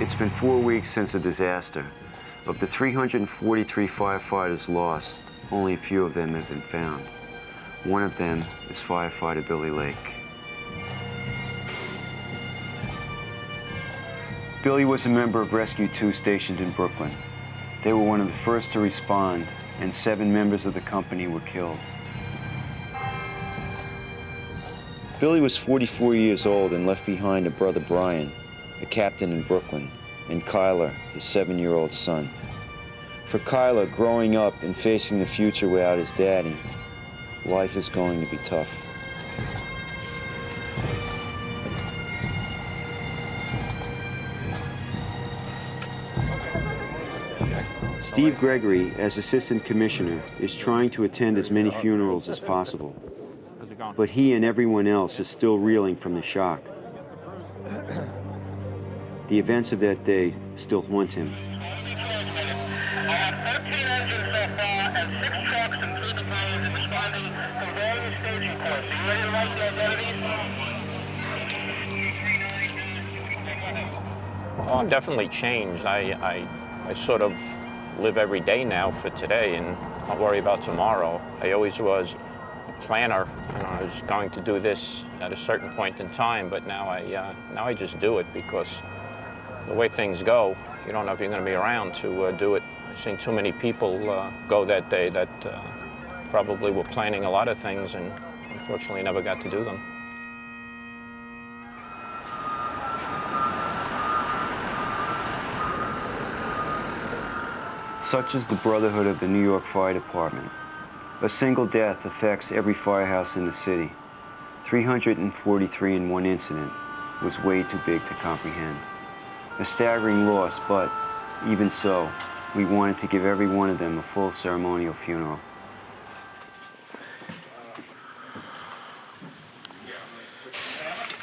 It's been 4 weeks since the disaster. Of the 343 firefighters lost, only a few of them have been found. One of them is firefighter Billy Lake. Billy was a member of Rescue 2 stationed in Brooklyn. They were one of the first to respond, and 7 members of the company were killed. Billy was 44 years old and left behind a brother, Brian, a captain in Brooklyn, and Kyler, his 7-year-old son. For Kyler, growing up and facing the future without his daddy, life is going to be tough. Steve Gregory, as Assistant Commissioner, is trying to attend as many funerals as possible. But he and everyone else is still reeling from the shock. The events of that day still haunt him. I have 13 engines so far and 6 trucks, including those in responding to various staging points. Are you ready to write the identities? Well, I'm definitely changed. I sort of live every day now for today and not worry about tomorrow. I always was a planner. You know, I was going to do this at a certain point in time, but now I just do it because the way things go, you don't know if you're going to be around to do it. I've seen too many people go that day that probably were planning a lot of things and unfortunately never got to do them. Such is the brotherhood of the New York Fire Department. A single death affects every firehouse in the city. 343 in one incident was way too big to comprehend. A staggering loss, but even so, we wanted to give every one of them a full ceremonial funeral.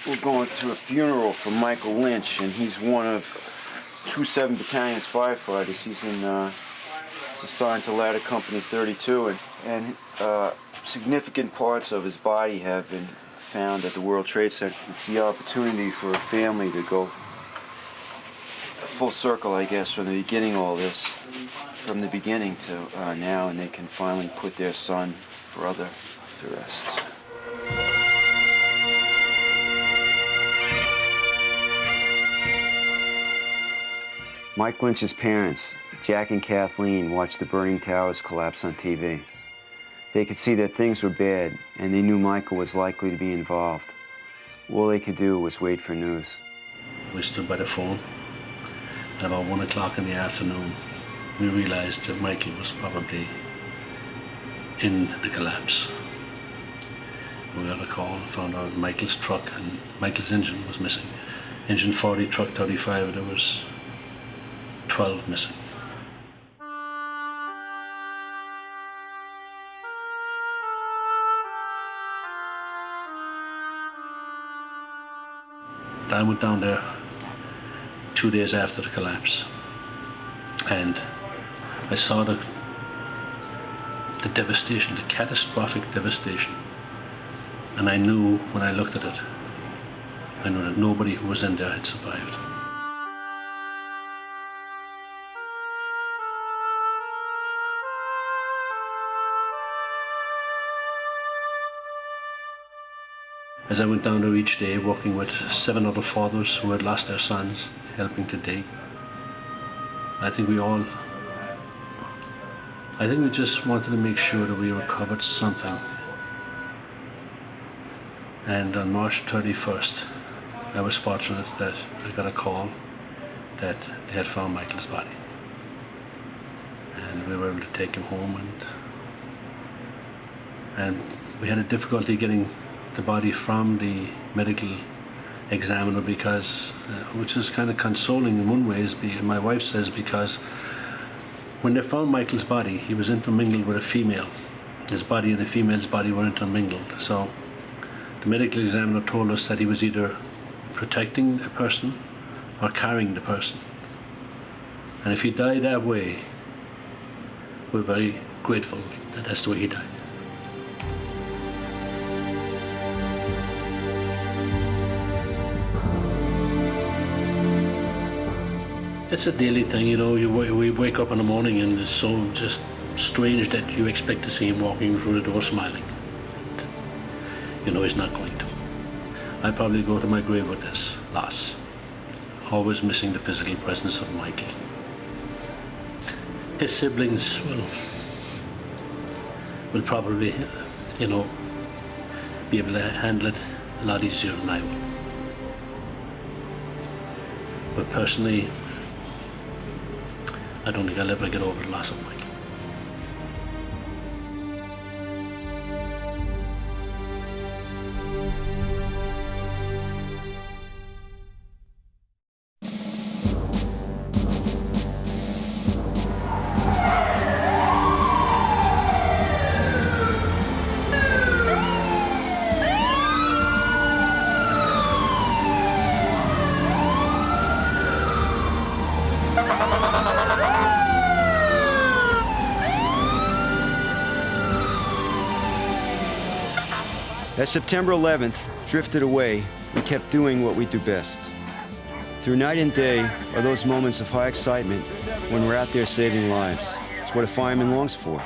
We're going to a funeral for Michael Lynch, and he's one of 2-7 Battalion's firefighters. He's assigned to Ladder Company 32, and significant parts of his body have been found at the World Trade Center. It's the opportunity for a family to go full circle, I guess, from the beginning of all this, from the beginning to now, and they can finally put their son, brother, to rest. Mike Lynch's parents, Jack and Kathleen, watched the burning towers collapse on TV. They could see that things were bad, and they knew Michael was likely to be involved. All they could do was wait for news. We stood by the phone. At about 1 o'clock in the afternoon, we realized that Michael was probably in the collapse. We got a call, found out Michael's truck and Michael's engine was missing. Engine 40, truck 35, there was 12 missing. I went down there 2 days after the collapse, and I saw the devastation, the catastrophic devastation, and I knew when I looked at it, I knew that nobody who was in there had survived. As I went down there each day, working with 7 other fathers who had lost their sons, helping to dig, I think we just wanted to make sure that we recovered something. And on March 31st, I was fortunate that I got a call that they had found Michael's body. And we were able to take him home, and we had a difficulty getting the body from the medical examiner because, which is kind of consoling in one way, my wife says, because when they found Michael's body, he was intermingled with a female. His body and the female's body were intermingled. So the medical examiner told us that he was either protecting a person or carrying the person. And if he died that way, we're very grateful that that's the way he died. It's a daily thing, you know. We wake up in the morning and it's so just strange that you expect to see him walking through the door smiling. You know he's not going to. I probably go to my grave with this loss. Always missing the physical presence of Michael. His siblings will probably, you know, be able to handle it a lot easier than I will. But personally, I don't think I'll ever get over the loss of Michael. As September 11th drifted away, we kept doing what we do best. Through night and day are those moments of high excitement when we're out there saving lives. It's what a fireman longs for.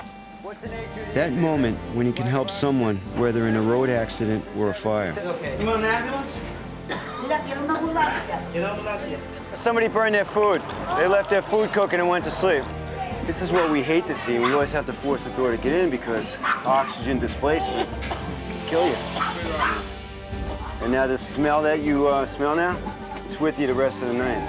That moment when you can help someone, whether in a road accident or a fire. You want an ambulance? Somebody burned their food. They left their food cooking and went to sleep. This is what we hate to see. We always have to force the door to get in because oxygen displacement kill you. And now the smell that you smell now, it's with you the rest of the night.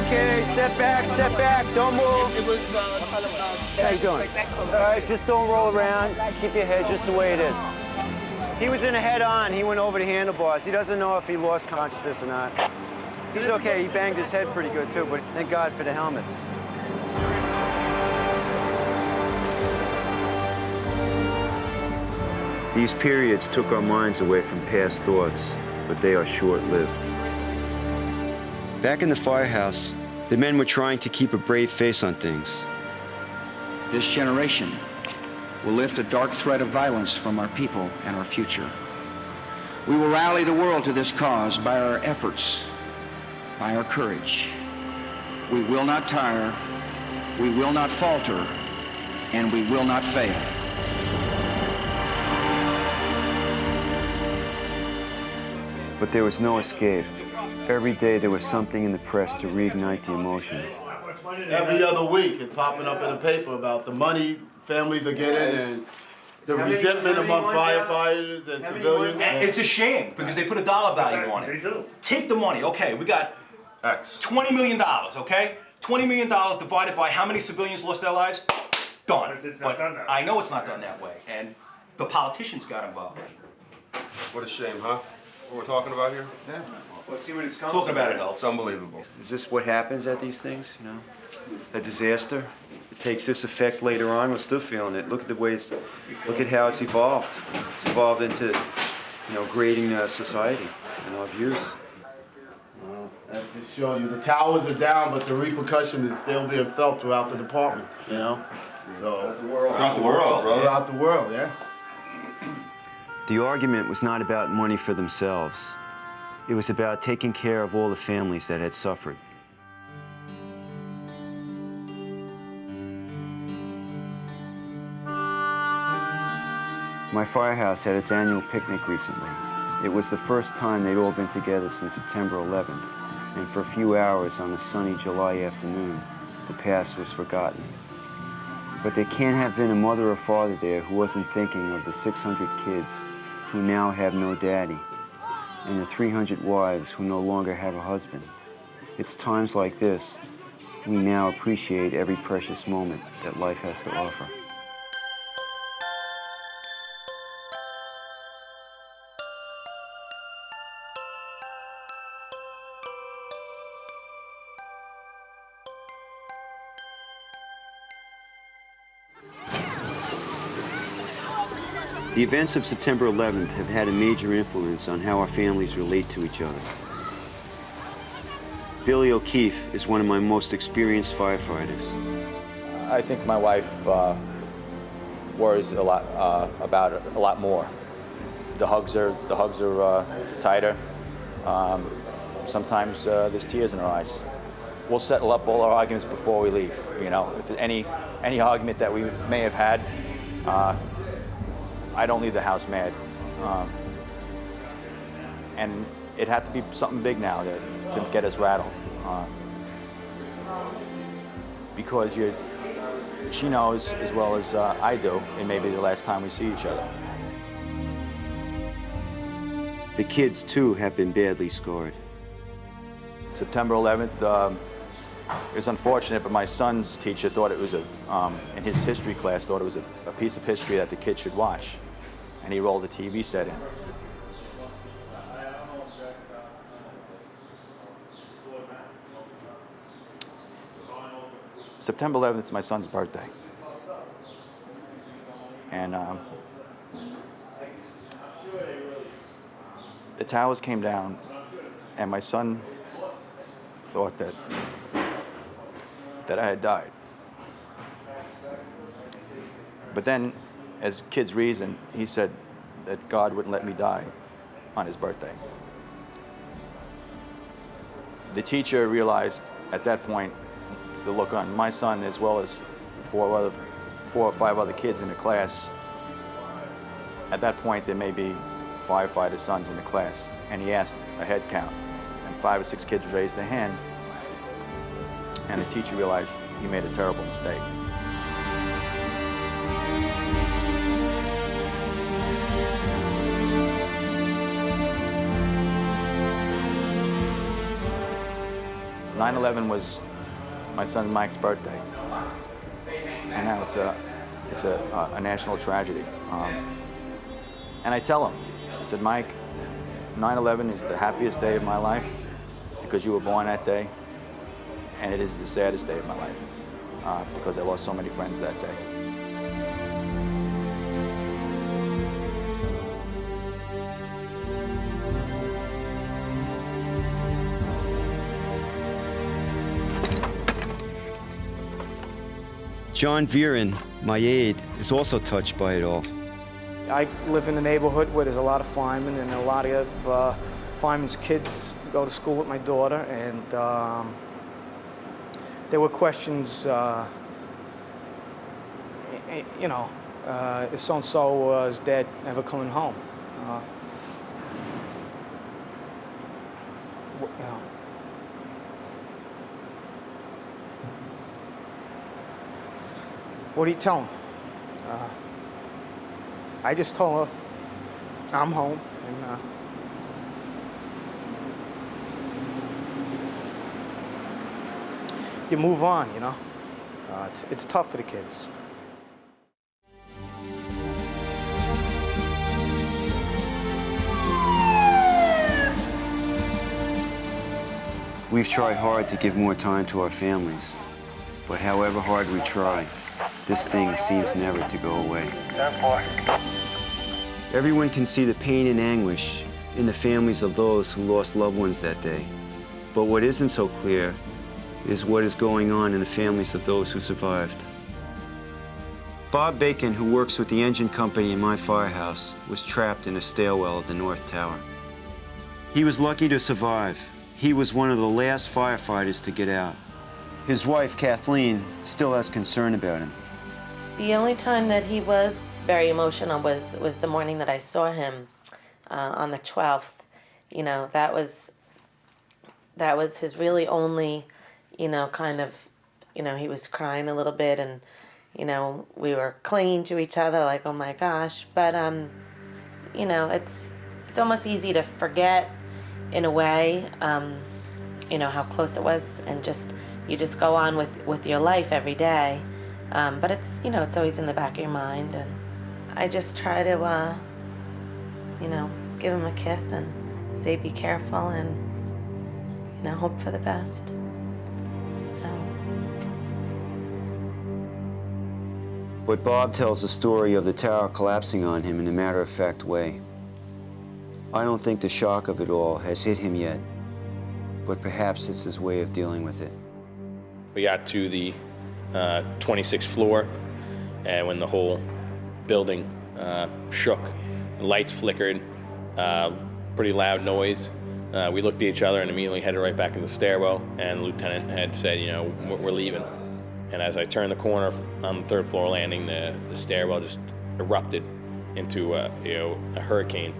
Okay, step back, don't move. How you doing? All right, just don't roll around. Keep your head just the way it is. He was in a head-on. He went over the handlebars. He doesn't know if he lost consciousness or not. He's okay. He banged his head pretty good, too, but thank God for the helmets. These periods took our minds away from past thoughts, but they are short-lived. Back in the firehouse, the men were trying to keep a brave face on things. This generation will lift a dark thread of violence from our people and our future. We will rally the world to this cause by our efforts, by our courage. We will not tire, we will not falter, and we will not fail. But there was no escape. Every day there was something in the press to reignite the emotions. Every other week it's popping up in the paper about the money families are getting and the resentment among firefighters and civilians. And it's a shame because they put a dollar value on it. Take the money, okay, we got X. $20 million, okay? $20 million divided by how many civilians lost their lives? Done. But I know it's not done that way, and the politicians got involved. What a shame, huh? What we're talking about here? Yeah. Let's see what it's talking about. It helps. It's unbelievable. Is this what happens at these things, you know? A disaster? It takes this effect later on, we're still feeling it. Look at the way look at how it's evolved. It's evolved into, you know, grading society and our views. Well, that just shows you the towers are down, but the repercussion is still being felt throughout the department, you know? So, Throughout the world. Throughout the world, yeah. The argument was not about money for themselves. It was about taking care of all the families that had suffered. My firehouse had its annual picnic recently. It was the first time they'd all been together since September 11th, and for a few hours on a sunny July afternoon, the past was forgotten. But there can't have been a mother or father there who wasn't thinking of the 600 kids who now have no daddy, and the 300 wives who no longer have a husband. It's times like this we now appreciate every precious moment that life has to offer. The events of September 11th have had a major influence on how our families relate to each other. Billy O'Keefe is one of my most experienced firefighters. I think my wife worries a lot about it a lot more. The hugs are tighter. Sometimes there's tears in her eyes. We'll settle up all our arguments before we leave. You know, if any argument that we may have had, I don't leave the house mad. And it had to be something big now to get us rattled. Because she knows as well as I do, it may be the last time we see each other. The kids, too, have been badly scarred. September 11th, it was unfortunate, but my son's teacher thought it was in his history class, thought it was a piece of history that the kids should watch. And he rolled the TV set in. September 11th is my son's birthday. And the towers came down, and my son thought that I had died. But then, as kids reason, he said that God wouldn't let me die on his birthday. The teacher realized at that point the look on my son, as well as four or five other kids in the class. At that point, there may be firefighter sons in the class, and he asked a head count, and 5 or 6 kids raised their hand, and the teacher realized he made a terrible mistake. "9/11 was my son Mike's birthday, and now it's a national tragedy. And I tell him, I said, Mike, 9/11 is the happiest day of my life because you were born that day, and it is the saddest day of my life because I lost so many friends that day. John Viren, my aide, is also touched by it all. I live in a neighborhood where there's a lot of firemen, and a lot of firemen's kids go to school with my daughter, and there were questions, you know, is so-and-so's dad ever coming home? You know. What do you tell him? I just told her I'm home, and you move on, you know? It's tough for the kids. We've tried hard to give more time to our families, but however hard we try, this thing seems never to go away. Everyone can see the pain and anguish in the families of those who lost loved ones that day. But what isn't so clear is what is going on in the families of those who survived. Bob Bacon, who works with the engine company in my firehouse, was trapped in a stairwell of the North Tower. He was lucky to survive. He was one of the last firefighters to get out. His wife, Kathleen, still has concern about him. The only time that he was very emotional was the morning that I saw him on the 12th. You know, that was his really only, you know, kind of, you know, he was crying a little bit, and, you know, we were clinging to each other like, oh my gosh. But, you know, it's almost easy to forget in a way, you know, how close it was, and you just go on with your life every day. But it's, you know, it's always in the back of your mind, and I just try to, you know, give him a kiss and say be careful, and, you know, hope for the best. So. But Bob tells the story of the tower collapsing on him in a matter-of-fact way. I don't think the shock of it all has hit him yet. but perhaps it's his way of dealing with it. We got to the 26th floor, and when the whole building shook, the lights flickered, pretty loud noise. We looked at each other and immediately headed right back in the stairwell, and the lieutenant had said, you know, we're leaving. And as I turned the corner on the third floor landing, the stairwell just erupted into a hurricane.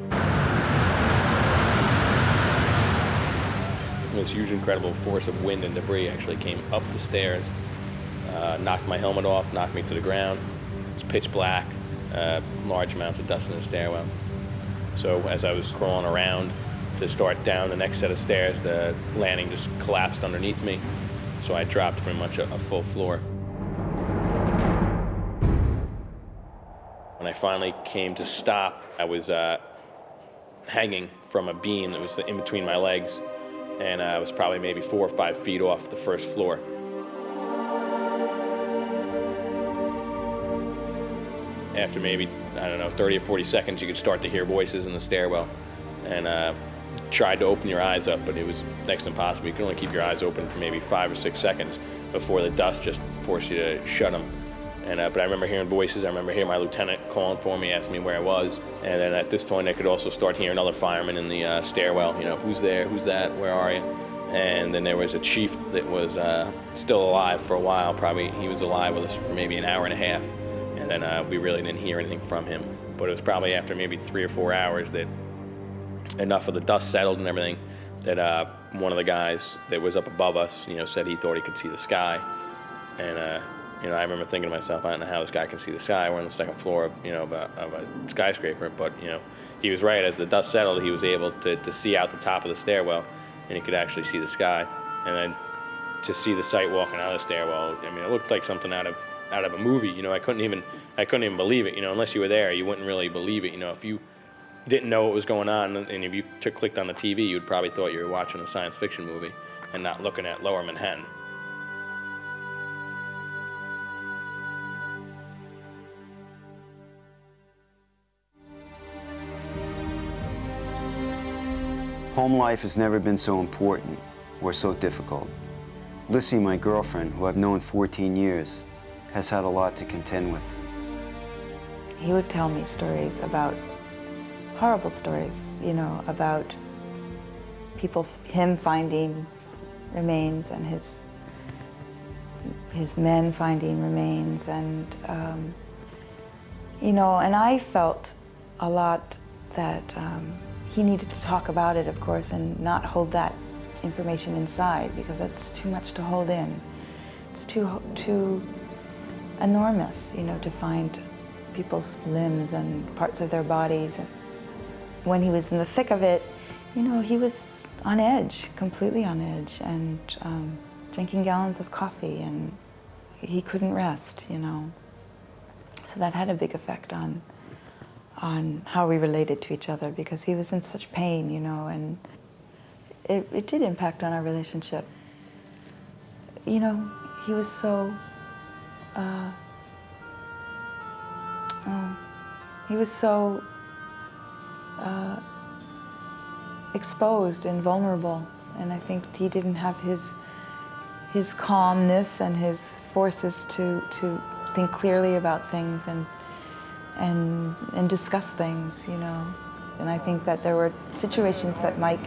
This huge, incredible force of wind and debris actually came up the stairs, knocked my helmet off, knocked me to the ground. It's pitch black, large amounts of dust in the stairwell. So as I was crawling around to start down the next set of stairs, the landing just collapsed underneath me. So I dropped pretty much a full floor. When I finally came to stop, I was hanging from a beam that was in between my legs, and I was probably maybe 4 or 5 feet off the first floor. After maybe, I don't know, 30 or 40 seconds, you could start to hear voices in the stairwell, and tried to open your eyes up, but it was next to impossible. You could only keep your eyes open for maybe 5 or 6 seconds before the dust just forced you to shut them. But I remember hearing voices. I remember hearing my lieutenant calling for me, asking me where I was. And then at this point, I could also start hearing other firemen in the stairwell. You know, who's there? Who's that? Where are you? And then there was a chief that was still alive for a while. Probably he was alive with us for maybe an hour and a half. And then we really didn't hear anything from him. But it was probably after maybe 3 or 4 hours that enough of the dust settled and everything that one of the guys that was up above us, you know, said he thought he could see the sky. And you know, I remember thinking to myself, I don't know how this guy can see the sky. We're on the second floor of, you know, of a skyscraper. But, you know, he was right. As the dust settled, he was able to see out the top of the stairwell, and he could actually see the sky. And then to see the sight walking out of the stairwell, I mean, it looked like something out of a movie. You know, I couldn't even believe it. You know, unless you were there, you wouldn't really believe it. You know, if you didn't know what was going on, and if you clicked on the TV, you'd probably thought you were watching a science fiction movie and not looking at Lower Manhattan. Home life has never been so important or so difficult. Lissy, my girlfriend, who I've known 14 years, has had a lot to contend with. He would tell me stories about, horrible stories, you know, about people, him finding remains and his men finding remains, and you know, and I felt a lot that he needed to talk about it, of course, and not hold that information inside, because that's too much to hold in. It's too enormous, you know, to find people's limbs and parts of their bodies. And when he was in the thick of it, you know, he was on edge, completely on edge, and drinking gallons of coffee, and he couldn't rest, you know. So that had a big effect on how we related to each other, because he was in such pain, you know, and it did impact on our relationship. You know, he was so, exposed and vulnerable, and I think he didn't have his calmness and his forces to think clearly about things and discuss things, you know. And I think that there were situations that Mike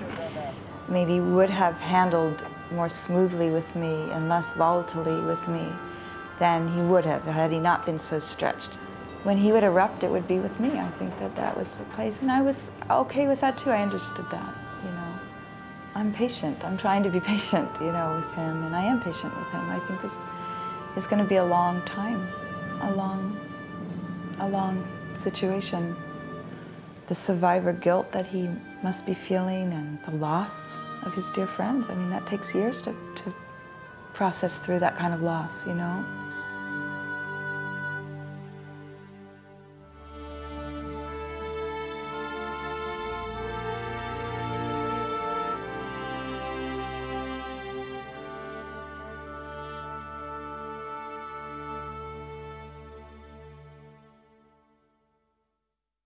maybe would have handled more smoothly with me and less volatilely with me than he would have had he not been so stretched. When he would erupt, it would be with me. I think that was the place, and I was okay with that too. I understood that, you know. I'm patient. I'm trying to be patient, you know, with him, and I am patient with him. I think this is going to be a long time, a long situation. The survivor guilt that he must be feeling, and the loss of his dear friends. I mean, that takes years to process through that kind of loss, you know.